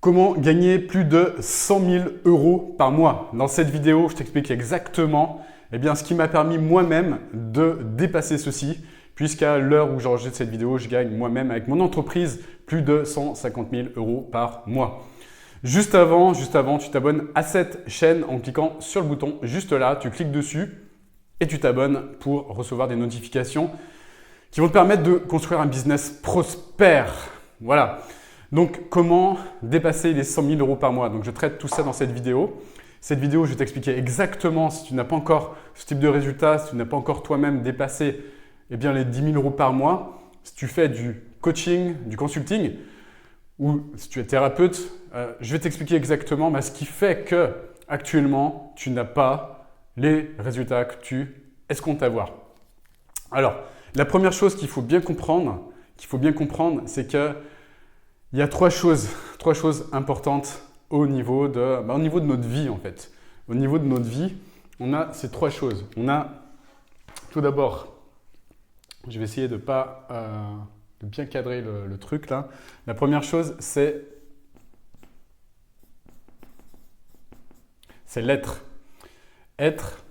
Comment gagner plus de 100 000 € par mois? Dans cette vidéo, je t'explique exactement ce qui m'a permis moi-même de dépasser ceci, puisqu'à l'heure où j'enregistre cette vidéo, je gagne moi-même avec mon entreprise plus de 150 000 € par mois. Juste avant, tu t'abonnes à cette chaîne en cliquant sur le bouton juste là, tu cliques dessus et tu t'abonnes pour recevoir des notifications qui vont te permettre de construire un business prospère. Voilà. Donc, comment dépasser les 100 000 € par mois? Donc, je traite tout ça dans cette vidéo. Cette vidéo, je vais t'expliquer exactement si tu n'as pas encore ce type de résultat, si tu n'as pas encore toi-même dépassé les 10 000 € par mois, si tu fais du coaching, du consulting ou si tu es thérapeute, je vais t'expliquer exactement ce qui fait que actuellement tu n'as pas les résultats que tu escomptes avoir. Alors, la première chose qu'il faut bien comprendre, c'est que il y a trois choses importantes au niveau de notre vie en fait. Au niveau de notre vie, on a ces trois choses. On a tout d'abord, je vais essayer de bien cadrer le truc là. La première chose, c'est l'être. Être.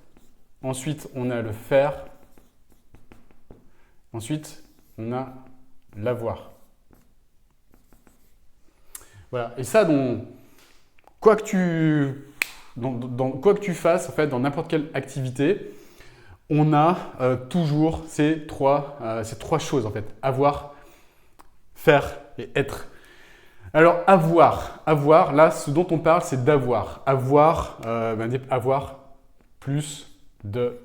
Ensuite, on a le faire. Ensuite, on a l'avoir. Voilà. Et ça, dans quoi que tu fasses, en fait, dans n'importe quelle activité, on a toujours ces trois choses, en fait. Avoir, faire et être. Alors, avoir, là, ce dont on parle, c'est d'avoir. Avoir plus de...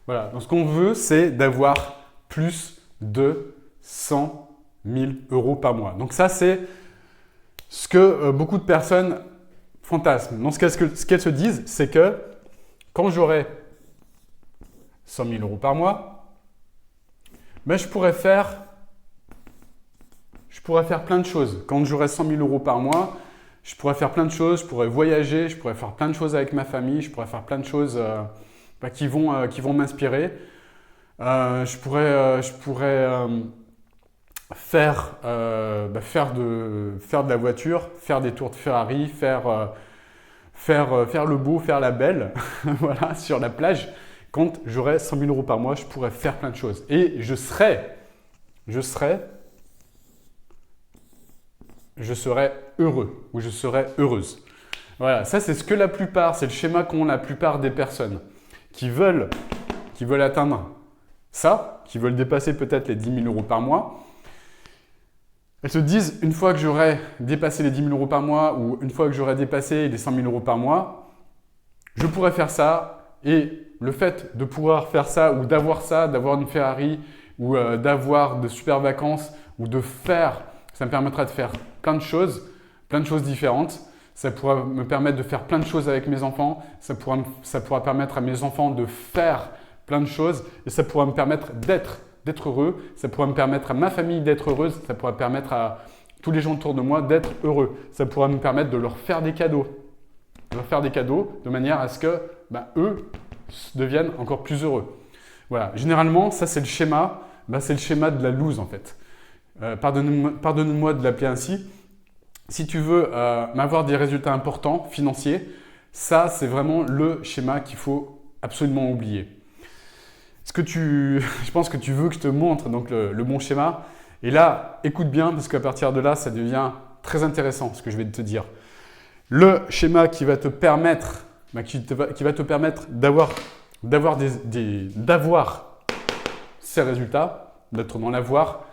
Voilà, donc ce qu'on veut, c'est d'avoir plus de 100 000 € par mois. Donc ça, c'est ce que beaucoup de personnes fantasment. Donc ce qu'elles se disent, c'est que quand j'aurai 100 000 € par mois, je pourrais faire plein de choses. Quand j'aurai 100 000 € par mois, je pourrais faire plein de choses, je pourrais voyager, je pourrais faire plein de choses avec ma famille, je pourrais faire plein de choses qui vont m'inspirer. Je pourrais faire de la voiture, faire des tours de Ferrari, faire le beau, faire la belle voilà, sur la plage. Quand j'aurai 100 000 € par mois, je pourrais faire plein de choses. Et je serai heureux ou je serai heureuse. Voilà, ça c'est c'est le schéma qu'ont la plupart des personnes qui veulent atteindre ça, qui veulent dépasser peut-être les 10 000 € par mois. Elles se disent, une fois que j'aurai dépassé les 10 000 € par mois ou une fois que j'aurai dépassé les 100 000 € par mois, je pourrai faire ça. Et le fait de pouvoir faire ça ou d'avoir une Ferrari ou d'avoir de super vacances ou ça me permettra de faire plein de choses différentes. Ça pourra me permettre de faire plein de choses avec mes enfants. Ça pourra permettre à mes enfants de faire plein de choses. Et ça pourra me permettre d'être heureux. Ça pourra me permettre à ma famille d'être heureuse. Ça pourra permettre à tous les gens autour de moi d'être heureux. Ça pourra me permettre de leur faire des cadeaux. De manière à ce que eux deviennent encore plus heureux. Voilà. Généralement, ça c'est le schéma. C'est le schéma de la loose en fait. Pardonnez-moi de l'appeler ainsi. Si tu veux avoir des résultats importants financiers, ça c'est vraiment le schéma qu'il faut absolument oublier. Je pense que tu veux que je te montre donc le bon schéma. Et là, écoute bien parce qu'à partir de là, ça devient très intéressant ce que je vais te dire. Le schéma qui va te permettre, d'avoir ces résultats, d'être dans l'avoir,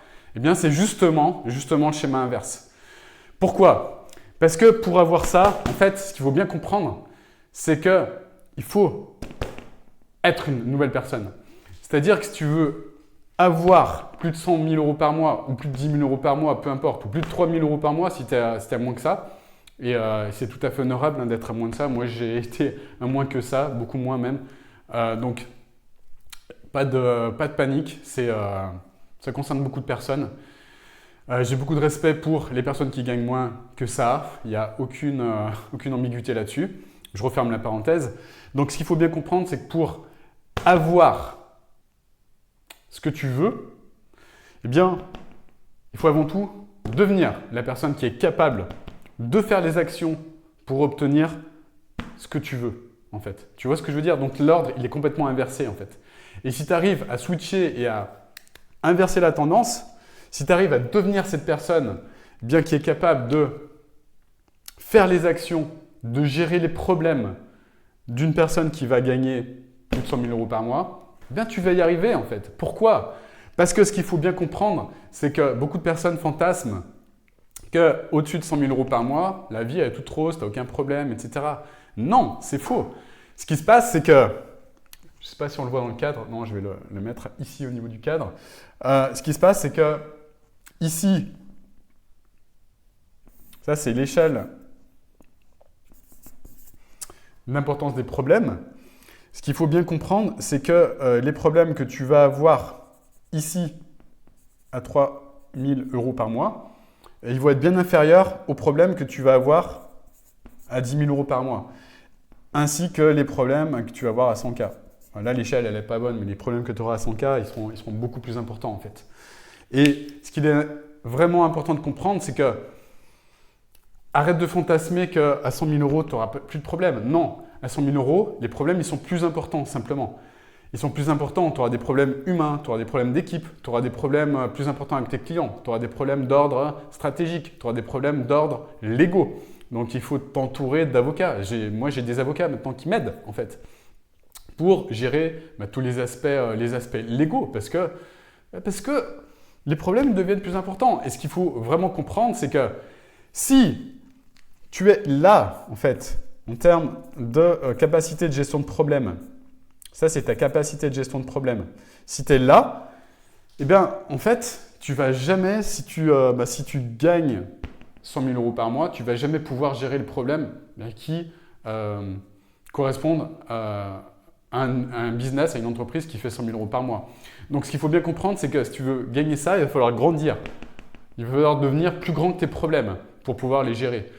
c'est justement le schéma inverse. Pourquoi? Parce que pour avoir ça, en fait, ce qu'il faut bien comprendre, c'est qu'il faut être une nouvelle personne. C'est-à-dire que si tu veux avoir plus de 100 000 € par mois ou plus de 10 000 € par mois, peu importe, ou plus de 3 000 € par mois si tu as moins que ça, et c'est tout à fait honorable d'être à moins de ça. Moi, j'ai été à moins que ça, beaucoup moins même. Donc, pas de panique, ça concerne beaucoup de personnes. J'ai beaucoup de respect pour les personnes qui gagnent moins que ça. Il n'y a aucune ambiguïté là-dessus. Je referme la parenthèse. Donc, ce qu'il faut bien comprendre, c'est que pour avoir ce que tu veux, eh bien, il faut avant tout devenir la personne qui est capable de faire les actions pour obtenir ce que tu veux, en fait. Tu vois ce que je veux dire? Donc l'ordre, il est complètement inversé, en fait. Et si tu arrives à switcher et à inverser la tendance, si tu arrives à devenir cette personne bien qui est capable de faire les actions, de gérer les problèmes d'une personne qui va gagner plus de 100 000 euros par mois, bien tu vas y arriver en fait. Pourquoi? Parce que ce qu'il faut bien comprendre, c'est que beaucoup de personnes fantasment qu'au-dessus de 100 000 euros par mois, la vie est toute rose, tu n'as aucun problème, etc. Non, c'est faux. Ce qui se passe, c'est que, je ne sais pas si on le voit dans le cadre, non, je vais le mettre ici au niveau du cadre. Ce qui se passe, c'est que ici, ça c'est l'échelle d'importance des problèmes. Ce qu'il faut bien comprendre, c'est que les problèmes que tu vas avoir ici à 3 000 euros par mois, ils vont être bien inférieurs aux problèmes que tu vas avoir à 10 000 euros par mois, ainsi que les problèmes que tu vas avoir à 100K. Là, l'échelle, elle n'est pas bonne, mais les problèmes que tu auras à 100K, ils seront beaucoup plus importants en fait. Et ce qu'il est vraiment important de comprendre, c'est que arrête de fantasmer qu'à 100 000 euros, tu n'auras plus de problèmes. Non, à 100 000 euros, les problèmes, ils sont plus importants, simplement. Ils sont plus importants, tu auras des problèmes humains, tu auras des problèmes d'équipe, tu auras des problèmes plus importants avec tes clients, tu auras des problèmes d'ordre stratégique, tu auras des problèmes d'ordre légaux. Donc, il faut t'entourer d'avocats. Moi, j'ai des avocats maintenant qui m'aident, en fait, pour gérer tous les aspects légaux, parce que les problèmes deviennent plus importants. Et ce qu'il faut vraiment comprendre, c'est que si tu es là, en fait, en termes de capacité de gestion de problème, ça, c'est ta capacité de gestion de problème. Si tu es là, eh bien, en fait, tu vas jamais, si tu gagnes 100 000 euros par mois, tu ne vas jamais pouvoir gérer les problèmes qui correspondent à un business, à une entreprise qui fait 100 000 euros par mois. Donc, ce qu'il faut bien comprendre, c'est que si tu veux gagner ça, il va falloir grandir. Il va falloir devenir plus grand que tes problèmes pour pouvoir les gérer.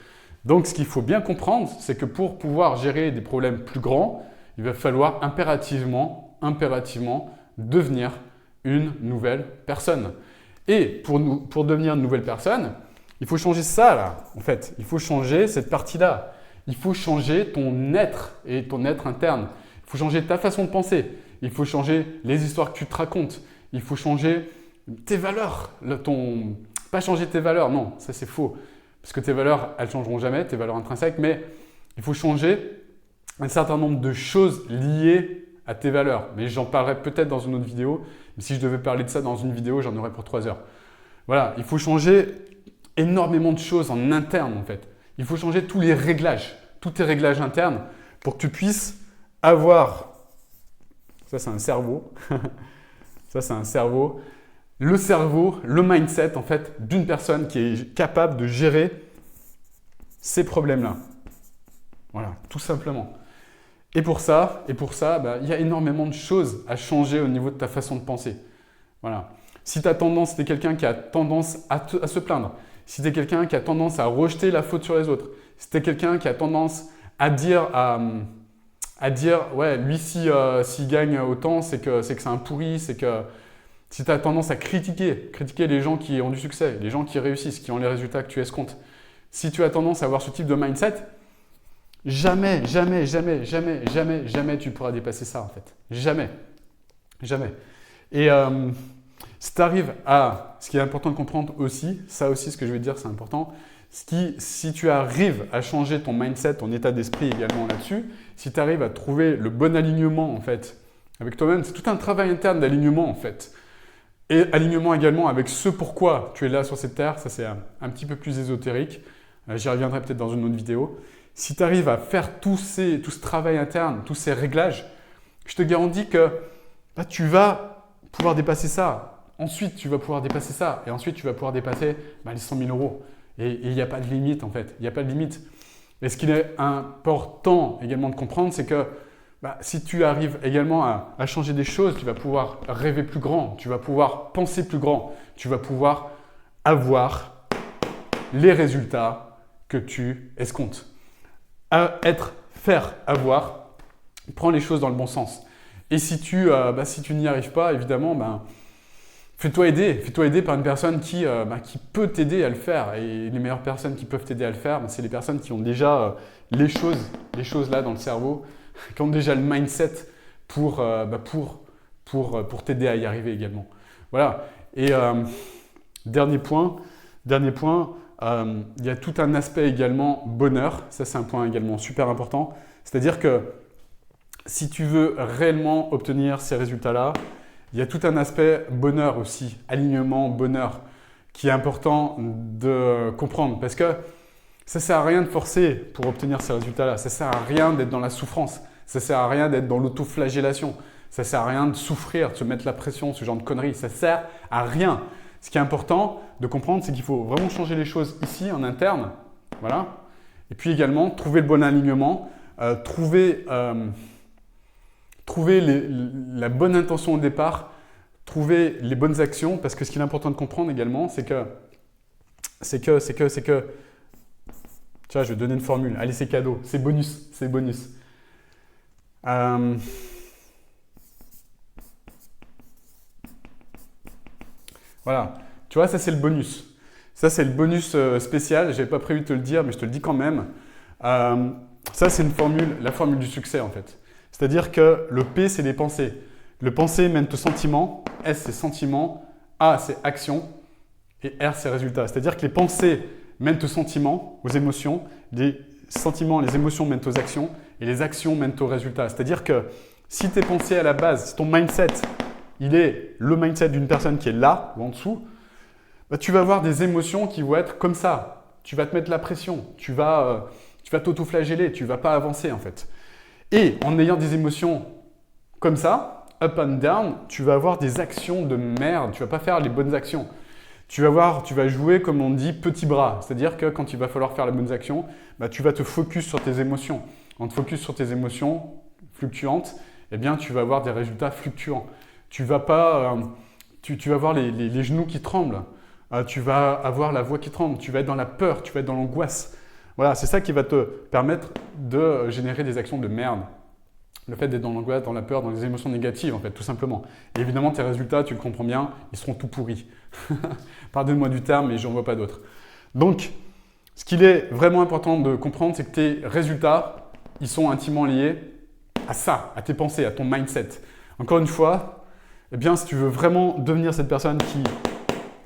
Donc, ce qu'il faut bien comprendre, c'est que pour pouvoir gérer des problèmes plus grands, il va falloir impérativement devenir une nouvelle personne. Et pour devenir une nouvelle personne, il faut changer ça là, en fait. Il faut changer cette partie-là. Il faut changer ton être et ton être interne. Il faut changer ta façon de penser. Il faut changer les histoires que tu te racontes. Il faut changer tes valeurs. Pas changer tes valeurs, non, ça c'est faux. Parce que tes valeurs, elles ne changeront jamais, tes valeurs intrinsèques, mais il faut changer un certain nombre de choses liées à tes valeurs. Mais j'en parlerai peut-être dans une autre vidéo. Mais si je devais parler de ça dans une vidéo, j'en aurais pour 3 heures. Voilà, il faut changer énormément de choses en interne en fait. Il faut changer tous les réglages, tous tes réglages internes pour que tu puisses avoir, ça c'est un cerveau, ça c'est un cerveau, le cerveau, le mindset en fait d'une personne qui est capable de gérer ces problèmes-là. Voilà, tout simplement. Et pour ça, il y a énormément de choses à changer au niveau de ta façon de penser. Voilà. Si tu es quelqu'un qui a tendance à se plaindre, si tu es quelqu'un qui a tendance à rejeter la faute sur les autres, si tu es quelqu'un qui a tendance à dire ouais, lui s'il gagne autant, c'est que c'est un pourri, c'est que si tu as tendance à critiquer les gens qui ont du succès, les gens qui réussissent, qui ont les résultats que tu escomptes, si tu as tendance à avoir ce type de mindset, jamais tu pourras dépasser ça en fait. Jamais. Et si tu arrives à, ce qui est important de comprendre aussi, ça aussi ce que je vais te dire c'est important, si tu arrives à changer ton mindset, ton état d'esprit également là-dessus, si tu arrives à trouver le bon alignement en fait avec toi-même, c'est tout un travail interne d'alignement en fait. Et alignement également avec ce pourquoi tu es là sur cette terre, ça c'est un petit peu plus ésotérique, j'y reviendrai peut-être dans une autre vidéo. Si tu arrives à faire tout ce travail interne, tous ces réglages, je te garantis que tu vas pouvoir dépasser ça. Ensuite, tu vas pouvoir dépasser ça. Et ensuite, tu vas pouvoir dépasser les 100 000 euros. Et il n'y a pas de limite en fait. Il n'y a pas de limite. Et ce qu'il est important également de comprendre, c'est que si tu arrives également à changer des choses, tu vas pouvoir rêver plus grand, tu vas pouvoir penser plus grand, tu vas pouvoir avoir les résultats que tu escomptes. Avoir, prends les choses dans le bon sens. Et si tu n'y arrives pas, évidemment, ben, fais-toi aider par une personne qui peut t'aider à le faire. Et les meilleures personnes qui peuvent t'aider à le faire, ben, c'est les personnes qui ont déjà les choses là dans le cerveau, qui ont déjà le mindset pour t'aider à y arriver également. Voilà. Et dernier point, il y a tout un aspect également bonheur. Ça, c'est un point également super important. C'est-à-dire que si tu veux réellement obtenir ces résultats-là, il y a tout un aspect bonheur aussi, alignement, bonheur, qui est important de comprendre. Parce que ça ne sert à rien de forcer pour obtenir ces résultats-là. Ça ne sert à rien d'être dans la souffrance. Ça ne sert à rien d'être dans l'autoflagellation. Ça ne sert à rien de souffrir, de se mettre la pression, ce genre de conneries. Ça ne sert à rien. Ce qui est important de comprendre, c'est qu'il faut vraiment changer les choses ici, en interne. Voilà. Et puis également, trouver le bon alignement, trouver la bonne intention au départ, trouver les bonnes actions. Parce que ce qui est important de comprendre également, c'est que tu vois, je vais donner une formule. Allez, c'est cadeau, c'est bonus. Voilà, tu vois, ça c'est le bonus. Ça c'est le bonus spécial, je n'avais pas prévu de te le dire, mais je te le dis quand même. Ça c'est la formule du succès en fait. C'est-à-dire que le P c'est les pensées. Le pensée mène au sentiment, S c'est sentiment, A c'est action et R c'est résultat. C'est-à-dire que les pensées mènent aux sentiments, aux émotions, les sentiments, les émotions mènent aux actions et les actions mènent aux résultats. C'est-à-dire que si tes pensées à la base, si ton mindset, il est le mindset d'une personne qui est là ou en dessous, bah, tu vas avoir des émotions qui vont être comme ça. Tu vas te mettre la pression, tu vas t'auto-flageller, tu ne vas pas avancer en fait. Et en ayant des émotions comme ça, up and down, tu vas avoir des actions de merde, tu ne vas pas faire les bonnes actions. Tu vas jouer comme on dit petit bras, c'est-à-dire que quand il va falloir faire les bonnes actions, bah, tu vas te focus sur tes émotions. En te focus sur tes émotions fluctuantes, eh bien, tu vas avoir des résultats fluctuants. Tu vas avoir les genoux qui tremblent, tu vas avoir la voix qui tremble, tu vas être dans la peur, tu vas être dans l'angoisse. Voilà, c'est ça qui va te permettre de générer des actions de merde. Le fait d'être dans l'angoisse, dans la peur, dans les émotions négatives, en fait, tout simplement. Et évidemment, tes résultats, tu le comprends bien, ils seront tout pourris. Pardonne-moi du terme, mais j'en vois pas d'autres. Donc, ce qu'il est vraiment important de comprendre, c'est que tes résultats, ils sont intimement liés à ça, à tes pensées, à ton mindset. Encore une fois, eh bien, si tu veux vraiment devenir cette personne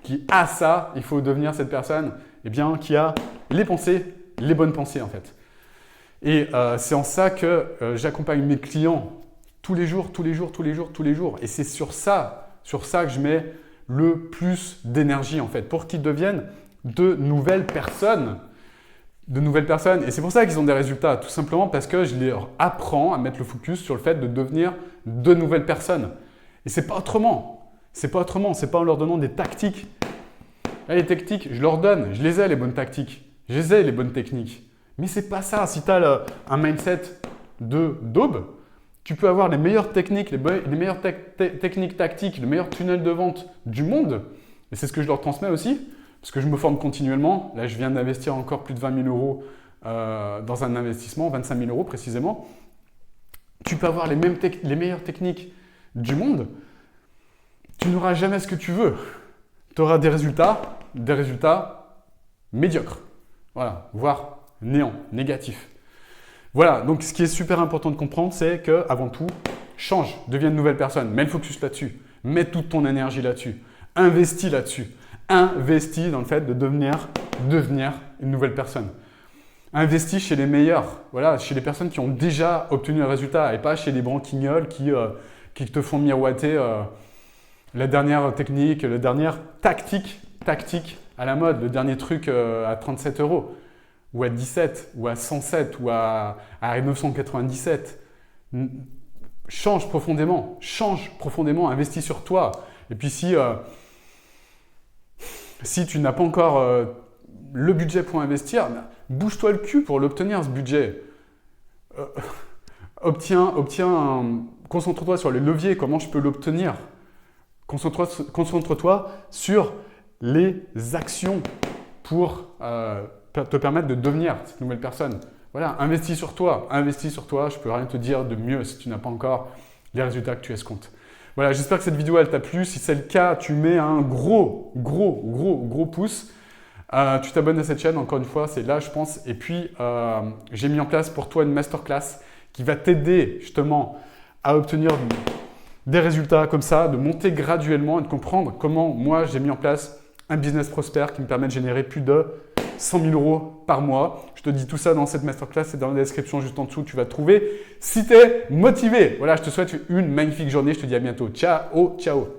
qui a ça, il faut devenir cette personne qui a les pensées, les bonnes pensées en fait. Et c'est en ça que j'accompagne mes clients tous les jours. Et c'est sur ça que je mets le plus d'énergie en fait, pour qu'ils deviennent de nouvelles personnes. Et c'est pour ça qu'ils ont des résultats, tout simplement parce que je leur apprends à mettre le focus sur le fait de devenir de nouvelles personnes. Et c'est pas autrement. C'est pas en leur donnant des tactiques. Là, les tactiques, je leur donne, je les ai les bonnes tactiques, je les ai les bonnes techniques. Mais c'est pas ça. Si tu as un mindset d'aube, tu peux avoir les meilleures techniques, les meilleures techniques tactiques, le meilleur tunnel de vente du monde. Et c'est ce que je leur transmets aussi, parce que je me forme continuellement. Là, je viens d'investir encore plus de 20 000 euros dans un investissement, 25 000 euros précisément. Tu peux avoir les meilleures techniques du monde. Tu n'auras jamais ce que tu veux. Tu auras des résultats médiocres. Voilà, voire néant, négatif. Voilà, donc ce qui est super important de comprendre, c'est qu'avant tout, change, deviens une nouvelle personne, mets le focus là-dessus, mets toute ton énergie là-dessus, investis là-dessus, investis dans le fait de devenir une nouvelle personne. Investis chez les meilleurs, voilà, chez les personnes qui ont déjà obtenu un résultat et pas chez les branquignoles qui te font miroiter la dernière technique, la dernière tactique à la mode, le dernier truc à 37 euros. Ou à 17, ou à 107, ou à 997. Change profondément, investis sur toi. Et puis si tu n'as pas encore le budget pour investir, bouge-toi le cul pour l'obtenir ce budget. Concentre-toi sur les leviers, comment je peux l'obtenir. Concentre-toi sur les actions pour te permettre de devenir cette nouvelle personne. Voilà, investis sur toi, je peux rien te dire de mieux si tu n'as pas encore les résultats que tu escomptes. Voilà, j'espère que cette vidéo elle t'a plu. Si c'est le cas, tu mets un gros pouce. Tu t'abonnes à cette chaîne, encore une fois, c'est là je pense. Et puis, j'ai mis en place pour toi une masterclass qui va t'aider justement à obtenir des résultats comme ça, de monter graduellement et de comprendre comment moi j'ai mis en place un business prospère qui me permet de générer plus de 100 000 euros par mois. Je te dis tout ça dans cette masterclass, c'est dans la description juste en dessous, tu vas te trouver. Si tu es motivé, voilà, je te souhaite une magnifique journée, je te dis à bientôt. Ciao, ciao.